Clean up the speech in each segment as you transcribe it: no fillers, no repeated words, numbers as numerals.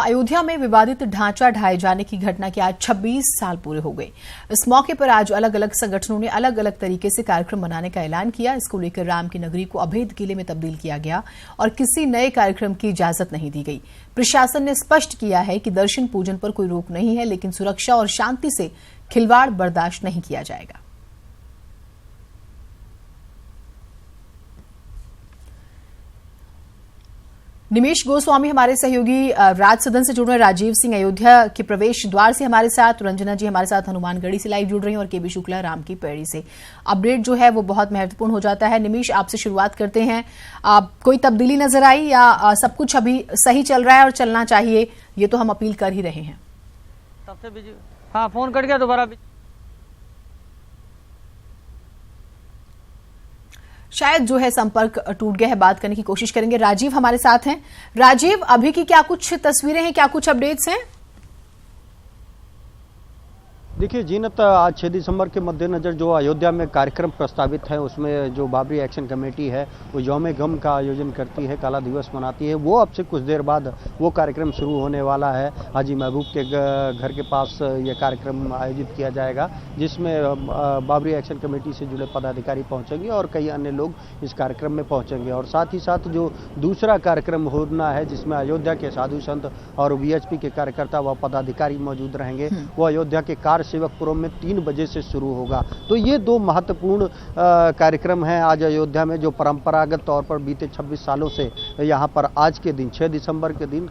अयोध्या में विवादित ढांचा ढाए जाने की घटना के आज 26 साल पूरे हो गए। इस मौके पर आज अलग अलग संगठनों ने अलग अलग तरीके से कार्यक्रम मनाने का ऐलान किया। इसको लेकर राम की नगरी को अभेद किले में तब्दील किया गया और किसी नए कार्यक्रम की इजाजत नहीं दी गई। प्रशासन ने स्पष्ट किया है कि दर्शन पूजन पर कोई रोक नहीं है, लेकिन सुरक्षा और शांति से खिलवाड़ बर्दाश्त नहीं किया जाएगा। निमेश गोस्वामी हमारे सहयोगी राज सदन से जुड़ रहे हैं, राजीव सिंह अयोध्या के प्रवेश द्वार से हमारे साथ, रंजना जी हमारे साथ हनुमानगढ़ी से लाइव जुड़ रही हैं और केबी शुक्ला राम की पैड़ी से। अपडेट जो है वो बहुत महत्वपूर्ण हो जाता है। निमेश, आपसे शुरुआत करते हैं। कोई तब्दीली नजर आई या सब कुछ अभी सही चल रहा है और चलना चाहिए, ये तो हम अपील कर ही रहे हैं। सबसे बिजी हाँ, फोन कट गया दोबारा। शायद जो है संपर्क टूट गया है, बात करने की कोशिश करेंगे। राजीव हमारे साथ हैं। राजीव, अभी की क्या कुछ तस्वीरें हैं, क्या कुछ अपडेट्स हैं? देखिए जीनत, आज 6 दिसंबर के मद्देनजर जो अयोध्या में कार्यक्रम प्रस्तावित है उसमें जो बाबरी एक्शन कमेटी है वो यौम गम का आयोजन करती है, काला दिवस मनाती है। वो अब से कुछ देर बाद वो कार्यक्रम शुरू होने वाला है। हाजी महबूब के घर के पास ये कार्यक्रम आयोजित किया जाएगा, जिसमें बाबरी एक्शन कमेटी से जुड़े पदाधिकारी पहुँचेंगे और कई अन्य लोग इस कार्यक्रम में पहुँचेंगे। और साथ ही साथ जो दूसरा कार्यक्रम होना है जिसमें अयोध्या के साधु संत और VHP के कार्यकर्ता व पदाधिकारी मौजूद रहेंगे, वो अयोध्या के कार सेवकपुरम में 3 बजे से शुरू होगा। तो ये 2 महत्वपूर्ण कार्यक्रम हैं आज अयोध्या में, जो परंपरागत तौर पर बीते 26 सालों से यहाँ पर आज के दिन 6 दिसंबर के दिन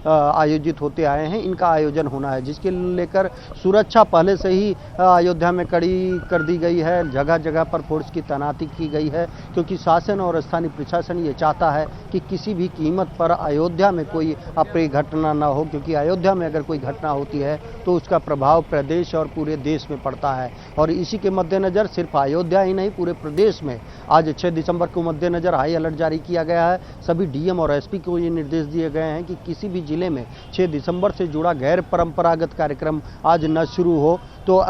आयोजित होते आए हैं। इनका आयोजन होना है, जिसके लेकर सुरक्षा पहले से ही अयोध्या में कड़ी कर दी गई है। जगह जगह पर फोर्स की तैनाती की गई है, क्योंकि शासन और स्थानीय प्रशासन ये चाहता है कि किसी भी कीमत पर अयोध्या में कोई अप्रिय घटना न हो, क्योंकि अयोध्या में अगर कोई घटना होती है तो उसका प्रभाव प्रदेश और पूरे देश में पड़ता है। और इसी के मद्देनजर सिर्फ अयोध्या ही नहीं, पूरे प्रदेश में आज 6 दिसंबर को मद्देनजर हाई अलर्ट जारी किया गया है। सभी DM और SP को ये निर्देश दिए गए हैं कि किसी भी जिले में 6 दिसंबर से जुड़ा गैर परंपरागत कार्यक्रम आज न शुरू हो। तो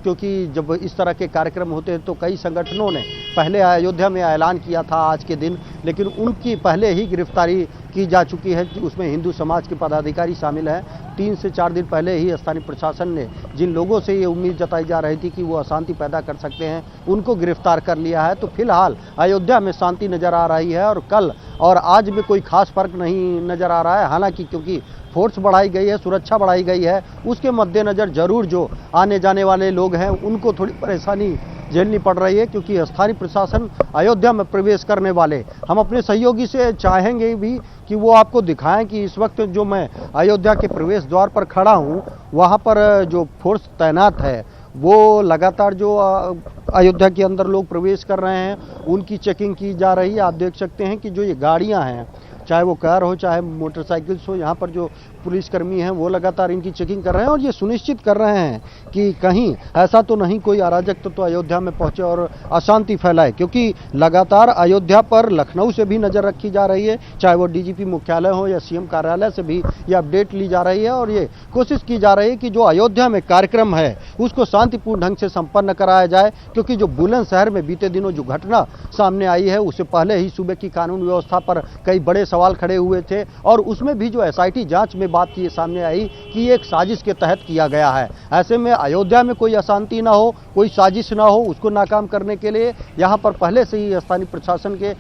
क्योंकि जब इस तरह के कार्यक्रम होते हैं तो कई संगठनों ने पहले अयोध्या में ऐलान किया था आज के दिन, लेकिन उनकी पहले ही गिरफ्तारी की जा चुकी है। उसमें हिंदू समाज के पदाधिकारी शामिल हैं। 3 से 4 दिन पहले ही स्थानीय प्रशासन ने जिन लोगों से ये उम्मीद जताई जा रही थी कि वो अशांति पैदा कर सकते हैं, उनको गिरफ्तार कर लिया है। तो फिलहाल अयोध्या में शांति नजर आ रही है और कल और आज में कोई खास फर्क नहीं नजर आ रहा है। हालांकि क्योंकि फोर्स बढ़ाई गई है, सुरक्षा बढ़ाई गई है, उसके मद्देनजर जरूर जो आने जाने वाले लोग हैं उनको थोड़ी परेशानी झेलनी पड़ रही है, क्योंकि स्थानीय प्रशासन अयोध्या में प्रवेश करने वाले हम अपने सहयोगी से चाहेंगे भी कि वो आपको दिखाएं कि इस वक्त जो मैं अयोध्या के प्रवेश द्वार पर खड़ा हूँ, वहाँ पर जो फोर्स तैनात है वो लगातार जो अयोध्या के अंदर लोग प्रवेश कर रहे हैं उनकी चेकिंग की जा रही है। आप देख सकते हैं कि जो ये गाड़ियाँ हैं, चाहे वो कार हो चाहे मोटरसाइकिल्स हो, यहाँ पर जो पुलिसकर्मी हैं वो लगातार इनकी चेकिंग कर रहे हैं और ये सुनिश्चित कर रहे हैं कि कहीं ऐसा तो नहीं कोई अराजक तो अयोध्या में पहुंचे और अशांति फैलाए। क्योंकि लगातार अयोध्या पर लखनऊ से भी नज़र रखी जा रही है, चाहे वो DGP मुख्यालय हो या CM कार्यालय से भी ये अपडेट ली जा रही है और ये कोशिश की जा रही है कि जो अयोध्या में कार्यक्रम है उसको शांतिपूर्ण ढंग से संपन्न कराया जाए। क्योंकि जो बुलंदशहर में बीते दिनों जो घटना सामने आई है, उससे पहले ही सूबे की कानून व्यवस्था पर कई बड़े सवाल खड़े हुए थे और उसमें भी जो SIT जांच में बात ये सामने आई कि ये एक साजिश के तहत किया गया है। ऐसे में अयोध्या में कोई अशांति ना हो, कोई साजिश ना हो, उसको नाकाम करने के लिए यहाँ पर पहले से ही स्थानीय प्रशासन के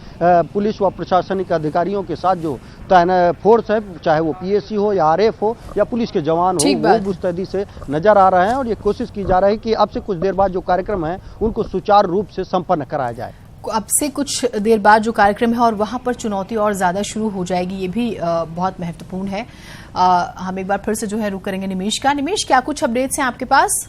पुलिस व प्रशासनिक अधिकारियों के साथ जो तैनात फोर्स है, चाहे वो PSC हो या RF हो या पुलिस के जवान हो, वो मुस्तैदी से नजर आ रहे हैं और ये कोशिश की जा रही है कि अब से कुछ देर बाद जो कार्यक्रम है उनको सुचारू रूप से संपन्न कराया जाए। अब से कुछ देर बाद जो कार्यक्रम है और वहां पर चुनौती और ज्यादा शुरू हो जाएगी, ये भी बहुत महत्वपूर्ण है। हम एक बार फिर से जो है रुक करेंगे निमेश का। निमेश, क्या कुछ अपडेट्स हैं आपके पास?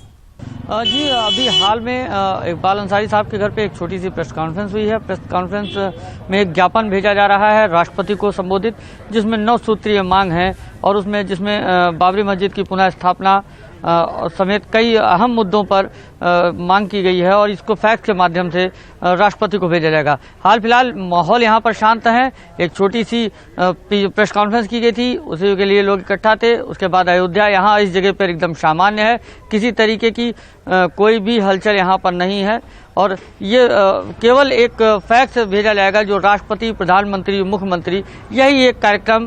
जी, अभी हाल में इकबाल अंसारी साहब के घर पे एक छोटी सी प्रेस कॉन्फ्रेंस हुई है। प्रेस कॉन्फ्रेंस में एक ज्ञापन भेजा जा रहा है राष्ट्रपति को संबोधित, जिसमें 9 सूत्रीय मांग है और उसमें जिसमें बाबरी मस्जिद की पुनः स्थापना समेत कई अहम मुद्दों पर मांग की गई है और इसको फैक्स के माध्यम से राष्ट्रपति को भेजा जाएगा। हाल फिलहाल माहौल यहाँ पर शांत है। एक छोटी सी प्रेस कॉन्फ्रेंस की गई थी, उसी के लिए लोग इकट्ठा थे। उसके बाद अयोध्या यहाँ इस जगह पर एकदम सामान्य है, किसी तरीके की कोई भी हलचल यहाँ पर नहीं है और ये केवल एक फैक्स भेजा जाएगा जो राष्ट्रपति, प्रधानमंत्री, मुख्यमंत्री, यही एक कार्यक्रम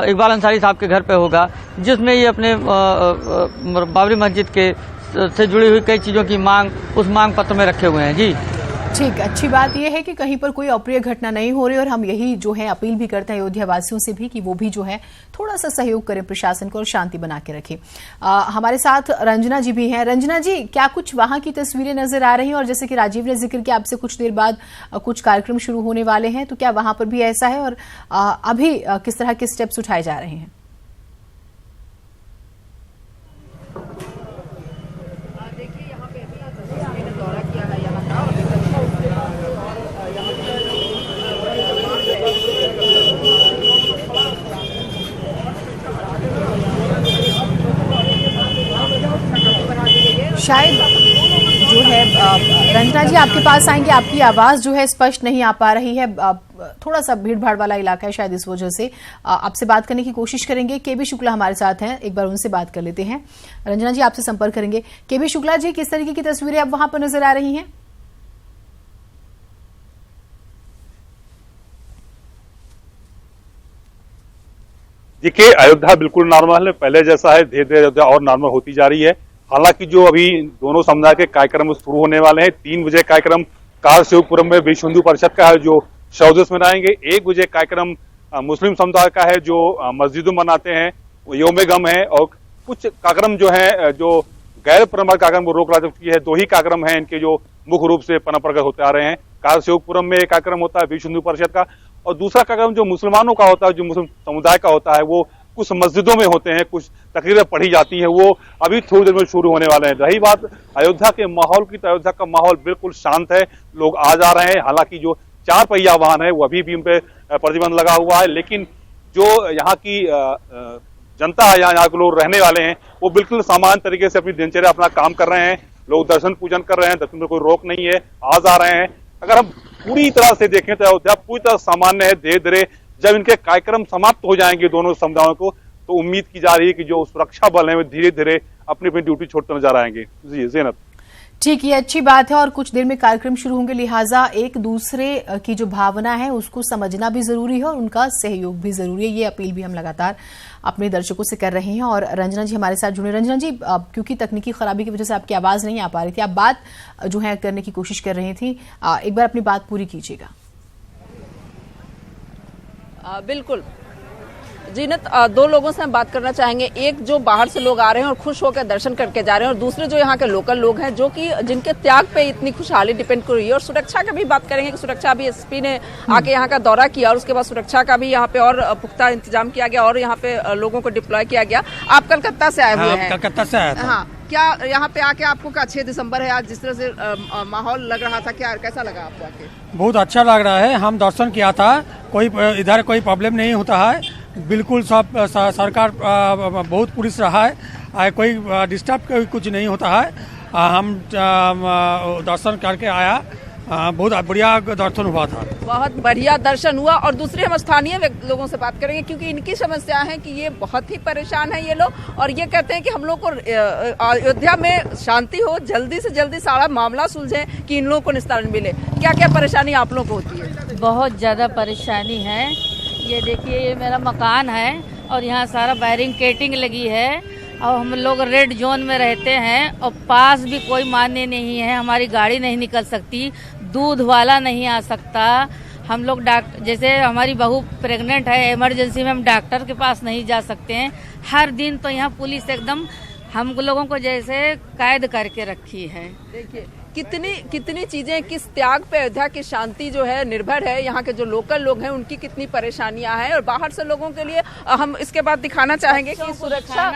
इकबाल अंसारी साहब के घर पे होगा, जिसमें ये अपने बाबरी मस्जिद के से जुड़ी हुई कई चीज़ों की मांग उस मांग पत्र में रखे हुए हैं। जी ठीक, अच्छी बात यह है कि कहीं पर कोई अप्रिय घटना नहीं हो रही और हम यही जो है अपील भी करते हैं अयोध्या वासियों से भी कि वो भी जो है थोड़ा सा सहयोग करें प्रशासन को और शांति बना के रखें। हमारे साथ रंजना जी भी हैं। रंजना जी, क्या कुछ वहां की तस्वीरें नजर आ रही हैं? और जैसे कि राजीव ने जिक्र किया आपसे कुछ देर बाद कुछ कार्यक्रम शुरू होने वाले हैं, तो क्या वहां पर भी ऐसा है और अभी किस तरह के स्टेप्स उठाए जा रहे हैं? शायद जो है रंजना जी आपके पास आएंगे, आपकी आवाज जो है स्पष्ट नहीं आ पा रही है, थोड़ा सा भीड़ भाड़ वाला इलाका है शायद, इस वजह से आपसे बात करने की कोशिश करेंगे। केबी शुक्ला हमारे साथ हैं, एक बार उनसे बात कर लेते हैं। रंजना जी आपसे संपर्क करेंगे। केबी शुक्ला जी, किस तरीके की तस्वीरें अब वहां पर नजर आ रही हैं? देखिए, अयोध्या बिल्कुल नॉर्मल है, पहले जैसा है। धीरे धीरे अयोध्या और नॉर्मल होती जा रही है। हालांकि जो अभी दोनों समुदाय के कार्यक्रम शुरू होने वाले हैं, 3 बजे कार्यक्रम कारसेवकपुरम में विश्व हिंदू परिषद का है जो शवदिवस मनाएंगे। 1 बजे कार्यक्रम मुस्लिम समुदाय का है जो मस्जिदों में मनाते हैं, योमे गम है। और कुछ कार्यक्रम जो है जो गैर पारंपरिक कार्यक्रम को रोक लगा चुकी है। 2 ही कार्यक्रम है इनके जो मुख्य रूप से परंपरागत होते आ रहे हैं। कारसेवकपुरम में एक कार्यक्रम होता है विश्व हिंदू परिषद का, और दूसरा कार्यक्रम जो मुसलमानों का होता है, जो मुस्लिम समुदाय का होता है, वो कुछ मस्जिदों में होते हैं, कुछ तकरीरें पढ़ी जाती हैं, वो अभी थोड़ी देर में शुरू होने वाले हैं। रही बात अयोध्या के माहौल की, तो अयोध्या का माहौल बिल्कुल शांत है, लोग आ जा रहे हैं। हालांकि जो 4 पहिया वाहन है वो अभी भी उन पे प्रतिबंध लगा हुआ है, लेकिन जो यहाँ की जनता है, यहाँ के लोग रहने वाले हैं, वो बिल्कुल सामान्य तरीके से अपनी दिनचर्या अपना काम कर रहे हैं। लोग दर्शन पूजन कर रहे हैं, दर्शन में कोई रोक नहीं है, आ जा रहे हैं। अगर हम पूरी तरह से देखें तो अयोध्या पूरी तरह सामान्य है। धीरे धीरे जब इनके कार्यक्रम समाप्त हो जाएंगे दोनों समुदायों को, तो उम्मीद की जा रही है कि जो सुरक्षा बल है वो धीरे धीरे अपनी अपनी ड्यूटी छोड़ते नजर आएंगे। जी ज़ैनब, ठीक, ये अच्छी बात है और कुछ देर में कार्यक्रम शुरू होंगे, लिहाजा एक दूसरे की जो भावना है उसको समझना भी जरूरी है और उनका सहयोग भी जरूरी है। ये अपील भी हम लगातार अपने दर्शकों से कर रहे हैं। और रंजना जी हमारे साथ जुड़े। रंजना जी, क्योंकि तकनीकी खराबी की वजह से आपकी आवाज नहीं आ पा रही थी, आप बात जो है करने की कोशिश कर रही थी, एक बार अपनी बात पूरी कीजिएगा। बिल्कुल जीनत, 2 लोगों से हम बात करना चाहेंगे। एक जो बाहर से लोग आ रहे हैं और खुश होकर दर्शन करके जा रहे हैं, और दूसरे जो यहाँ के लोकल लोग हैं जो कि जिनके त्याग पे इतनी खुशहाली डिपेंड कर रही है। और सुरक्षा का भी बात करेंगे कि सुरक्षा भी एसपी ने आके यहाँ का दौरा किया और उसके बाद सुरक्षा का भी यहाँ पे और पुख्ता इंतजाम किया गया और यहाँ पे लोगों को डिप्लॉय किया गया। आप कलकत्ता से आए हुए हैं? कलकत्ता से आया था। हाँ, क्या यहाँ पे आके आपको 6 दिसंबर है आज, जिस तरह से माहौल लग रहा था, क्या कैसा लगा आपको आके? बहुत अच्छा लग रहा है। हम दर्शन किया था, कोई इधर कोई प्रॉब्लम नहीं होता है, बिल्कुल सब सरकार बहुत पुलिस रहा है, कोई डिस्टर्ब कुछ नहीं होता है। हम दर्शन करके आया, बहुत बढ़िया दर्शन हुआ था। बहुत बढ़िया दर्शन हुआ। और दूसरे हम स्थानीय लोगों से बात करेंगे क्योंकि इनकी समस्या है कि ये बहुत ही परेशान है ये लोग, और ये कहते हैं कि हम लोग को अयोध्या में शांति हो, जल्दी से जल्दी सारा मामला सुलझे कि इन लोगों को निस्तारण मिले। क्या क्या परेशानी आप लोगों को होती है? बहुत ज़्यादा परेशानी है। ये देखिए, ये मेरा मकान है और यहाँ सारा बैरिकेडिंग लगी है और हम लोग रेड जोन में रहते हैं और पास भी कोई मान्य नहीं है, हमारी गाड़ी नहीं निकल सकती, दूध वाला नहीं आ सकता। हम लोग डॉक्टर, जैसे हमारी बहू प्रेग्नेंट है, इमरजेंसी में हम डॉक्टर के पास नहीं जा सकते हैं। हर दिन तो यहाँ पुलिस एकदम हम लोगों को जैसे कैद करके रखी है। देखिए, कितनी चीजें, किस त्याग पे अयोध्या की शांति जो है निर्भर है, यहाँ के जो लोकल लोग हैं उनकी कितनी परेशानियां हैं, और बाहर से लोगों के लिए हम इसके बाद दिखाना चाहेंगे कि सुरक्षा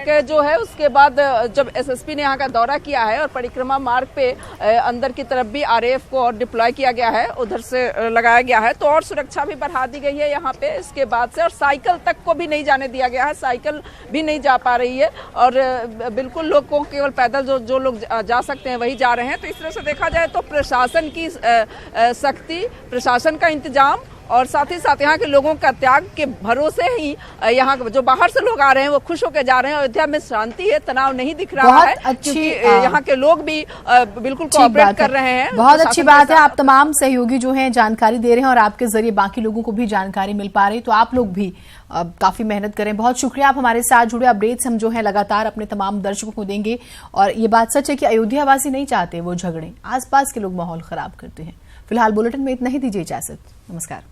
के जो है उसके बाद जब एसएसपी ने यहाँ का दौरा किया है और परिक्रमा मार्ग पे अंदर की तरफ भी आरएएफ को और डिप्लॉय किया गया है, उधर से लगाया गया है, तो और सुरक्षा भी बढ़ा दी गई है यहाँ पे इसके बाद से, और साइकिल तक को भी नहीं जाने दिया गया है, साइकिल भी नहीं जा पा रही है, और बिल्कुल लोग को केवल पैदल जो लोग जा सकते हैं वही जा रहे हैं। तो इस तरह से देखा जाए तो प्रशासन की सख्ती, प्रशासन का इंतजाम और साथ ही साथ यहाँ के लोगों का त्याग के भरोसे ही यहाँ जो बाहर से लोग आ रहे हैं वो खुश होकर जा रहे हैं। अयोध्या में शांति है, तनाव नहीं दिख रहा है, क्योंकि यहाँ के लोग भी बिल्कुल कोऑपरेट कर रहे हैं। बहुत अच्छी बात है, आप तमाम सहयोगी जो हैं जानकारी दे रहे हैं और आपके जरिए बाकी लोगों को भी जानकारी मिल पा रही है, तो आप लोग भी काफी मेहनत करें। बहुत शुक्रिया, आप हमारे साथ जुड़े। अपडेट्स हम जो है लगातार अपने तमाम दर्शकों को देंगे, और ये बात सच है कि अयोध्यावासी नहीं चाहते वो झगड़े, आसपास के लोग माहौल खराब करते हैं। फिलहाल बुलेटिन में इतना ही, दीजिए इजाजत, नमस्कार।